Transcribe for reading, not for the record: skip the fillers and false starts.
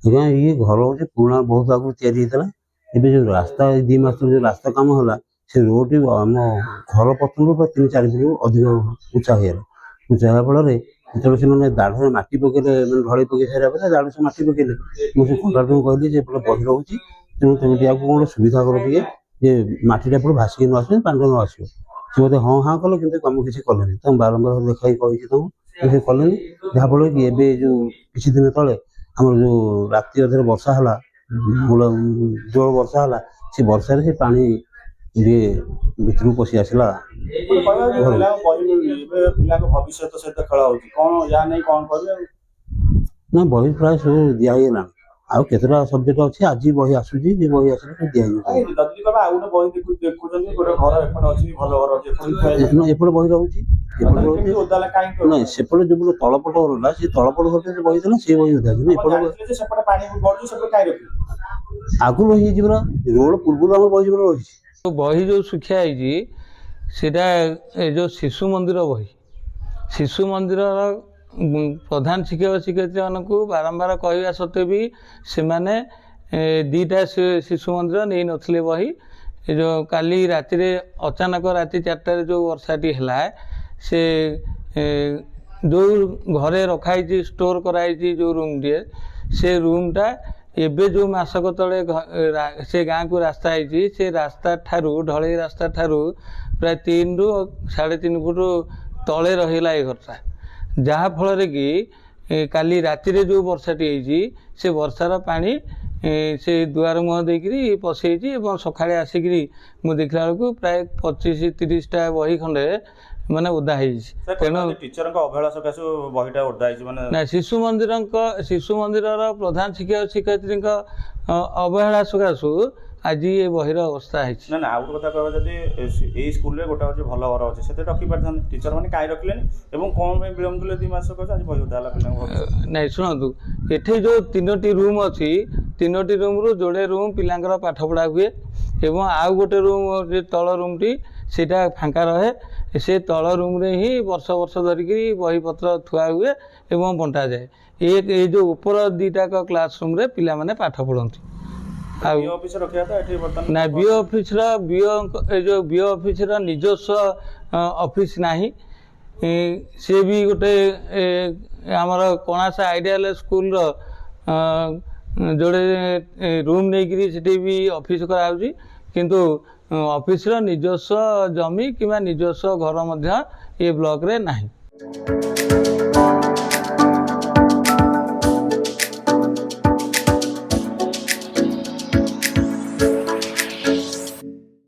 ଆଜ୍ଞା ଇଏ ଘର ହେଉଛି ପୁରୁଣା ବହୁତ ଆଗରୁ ତିଆରି ହେଇଥିଲା। ଏବେ ଯେଉଁ ରାସ୍ତା 2 ମାସ ତଳେ ଯେଉଁ ରାସ୍ତା କାମ ହେଲା ସେ ରୋଡ଼ଟି ଆମ ଘର ପଛରୁ ପ୍ରାୟ 3-4 ଫୁଟ ଅଧିକ ଉଚ୍ଚା ହେଇଗଲା। ଉଚ୍ଚା ହେବା ଫଳରେ ଯେତେବେଳେ ସେମାନେ ଦାଢ଼ରେ ମାଟି ପକେଇଲେ ମାନେ ଢଳେଇ ପକେଇ ସାରିଲା ପରେ ଦାଢ଼ରେ ସବୁ ମାଟି ପକେଇଲେ, ମୁଁ ସେ କଣ୍ଟ୍ରାକ୍ଟରଙ୍କୁ କହିଲି ଯେ ଏପଟେ ବହି ରହୁଛି ତେଣୁ ତୁମେ ଟିକେ ଆକୁ କ'ଣ ସୁବିଧା କର ଟିକେ ଯେ ମାଟିଟା ଏପଟେ ଭାସିକି ନ ଆସିବ ପାଣିଟା ନ ଆସିବ। ସେ ମୋତେ ହଁ ହାଁ କଲେ କିନ୍ତୁ କାମ କିଛି କଲେନି। ତାଙ୍କୁ ବାରମ୍ବାର ଦେଖାଇ କହିଛି ତାଙ୍କୁ ସେ କଲେନି। ଯାହାଫଳରେ କି ଏବେ ଯେଉଁ କିଛି ଦିନ ତଳେ ଆମର ଯେଉଁ ରାତି ଅଧରେ ବର୍ଷା ହେଲା ଜୋର ବର୍ଷା ହେଲା, ସେ ବର୍ଷାରେ ସେ ପାଣି ଟିକେ ଭିତରକୁ ପଶି ଆସିଲା। ପିଲାଙ୍କ ଭବିଷ୍ୟତ ସହିତ ଖେଳ ହଉଛି, କ'ଣ ୟା ନେଇ କ'ଣ କରିବେ? ନା ବହି ପ୍ରାୟ ସବୁ ଦିଆ ହେଇଗଲାଣି। ଆଉ କେତେଟା ସବଜେକ୍ଟ ଅଛି ଆଜି ବହି ଆସୁଛି, ଯେ ବହି ଆସିଲେ ଦିଆଯିବ। ଯଦି କହିବା ଆଉ ଗୋଟେ ବହି ଦେଖୁଛନ୍ତି ଗୋଟେ ଘର ଏପଟେ ଅଛି ଭଲ ଘର ଅଛି ଏପଟେ ବହି ରହୁଛି ନାଇଁ ସେପଟେ ଯୋଉ ତଳପଟ ଘରଟା ସେ ତଳପଟ ଘରଟା ବହି ଥିଲା ସେ ବହି ଅଛି। ସେପଟେ ପାଣି ବଢୁଛି ସେପଟେ କାଇଁ ରଖିବେ? ଆଗରୁ ବହି ହେଇଛି ପରା ରୋଡ ପୂର୍ବରୁ ଆମର ବହି ସେପଟେ ରହିଛି। ବହି ଯେଉଁ ଶୁଖିଆ ହେଇଛି ସେଇଟା ଏ ଯେଉଁ ଶିଶୁ ମନ୍ଦିର ବହି। ଶିଶୁ ମନ୍ଦିରର ପ୍ରଧାନ ଶିକ୍ଷକ ଶିକ୍ଷୟିତ୍ରୀମାନଙ୍କୁ ବାରମ୍ବାର କହିବା ସତ୍ତ୍ୱେ ବି ସେମାନେ 2ଟା ଶିଶୁ ମନ୍ଦିର ନେଇନଥିଲେ ବହି। ଏ ଯେଉଁ କାଲି ରାତିରେ ଅଚାନକ ରାତି 4ଟାରେ ଯେଉଁ ବର୍ଷାଟି ହେଲା, ସେ ଯେଉଁ ଘରେ ରଖାହେଇଛି ଷ୍ଟୋର କରାହେଇଛି ଯେଉଁ ରୁମ୍ଟିଏ, ସେ ରୁମ୍ଟା ଏବେ ଯେଉଁ ମାସକ ତଳେ ସେ ଗାଁକୁ ରାସ୍ତା ହେଇଛି, ସେ ରାସ୍ତା ଠାରୁ ଢଳେଇ ରାସ୍ତା ଠାରୁ ପ୍ରାୟ 3ରୁ 3.5 ଫୁଟ ତଳେ ରହିଲା ଏ ଘରଟା। ଯାହାଫଳରେ କି କାଲି ରାତିରେ ଯେଉଁ ବର୍ଷାଟି ହେଇଛି ସେ ବର୍ଷାର ପାଣି ସେ ଦୁଆର ମୁହଁ ଦେଇକରି ପଶିଯାଇଛି ଏବଂ ସକାଳେ ଆସିକିରି ମୁଁ ଦେଖିଲା ବେଳକୁ ପ୍ରାୟ 25-30ଟା ବହି ଖଣ୍ଡେ ମାନେ ଓଦା ହେଇଛି। ତେଣୁ ଟିଚରଙ୍କ ଅବହେଳା ସକାଶୁ ବହିଟା ଓଦା ହେଇଛି ମାନେ ନା ଶିଶୁ ମନ୍ଦିରର ପ୍ରଧାନ ଶିକ୍ଷକ ଶିକ୍ଷୟିତ୍ରୀଙ୍କ ଅବହେଳା ସକାଶୁ ଆଜି ଏ ବହିର ଅବସ୍ଥା ହେଇଛି। ନା ଆଉ ଗୋଟେ କଥା କହିବା, ଯଦି ଏଇ ସ୍କୁଲରେ ଗୋଟେ ଅଛି ଭଲ ଘର ଅଛି ସେଥିରେ ରଖିପାରିଥାନ୍ତି, ଟିଚର ମାନେ କାହିଁ ରଖିଲେନି ଏବଂ କ'ଣ ପାଇଁ ବିଳମ୍ବ କଲେ 2 ମାସ ସକାଶୁ ଆଜି ବହି ଓଦା ହେଲା ପିଲାଙ୍କୁ? ନାଇଁ ଶୁଣନ୍ତୁ, ଏଠି ଯେଉଁ 3ଟି ରୁମ୍ ଅଛି, 3ଟି ରୁମ୍ରୁ ଯୋଡ଼େ ରୁମ୍ ପିଲାଙ୍କର ପାଠ ପଢ଼ା ହୁଏ ଏବଂ ଆଉ ଗୋଟେ ରୁମ୍ ତଳ ରୁମ୍ଟି ସେଇଟା ଫାଙ୍କା ରହେ। ସେ ତଳ ରୁମ୍ରେ ହିଁ ବର୍ଷ ଧରିକି ବହିପତ୍ର ଥୁଆ ହୁଏ ଏବଂ ବଣ୍ଟାଯାଏ। ଏ ଯେଉଁ ଉପର 2ଟାକ କ୍ଲାସ୍ ରୁମ୍ରେ ପିଲାମାନେ ପାଠ ପଢ଼ନ୍ତି। ଆଉ ନା ବିଓ ଅଫିସର ନିଜସ୍ୱ ଅଫିସ୍ ନାହିଁ। ସେ ବି ଗୋଟେ ଆମର କଣାସା ଆଇଡ଼ିଆଲ ସ୍କୁଲର ଯୋଡ଼େ ରୁମ୍ ନେଇକରି ସେଠି ବି ଅଫିସ୍ କରାହେଉଛି, କିନ୍ତୁ ଅଫିସର ନିଜସ୍ୱ ଜମି କିମ୍ବା ନିଜସ୍ୱ ଘର ମଧ୍ୟ ଏ ବ୍ଲକରେ ନାହିଁ।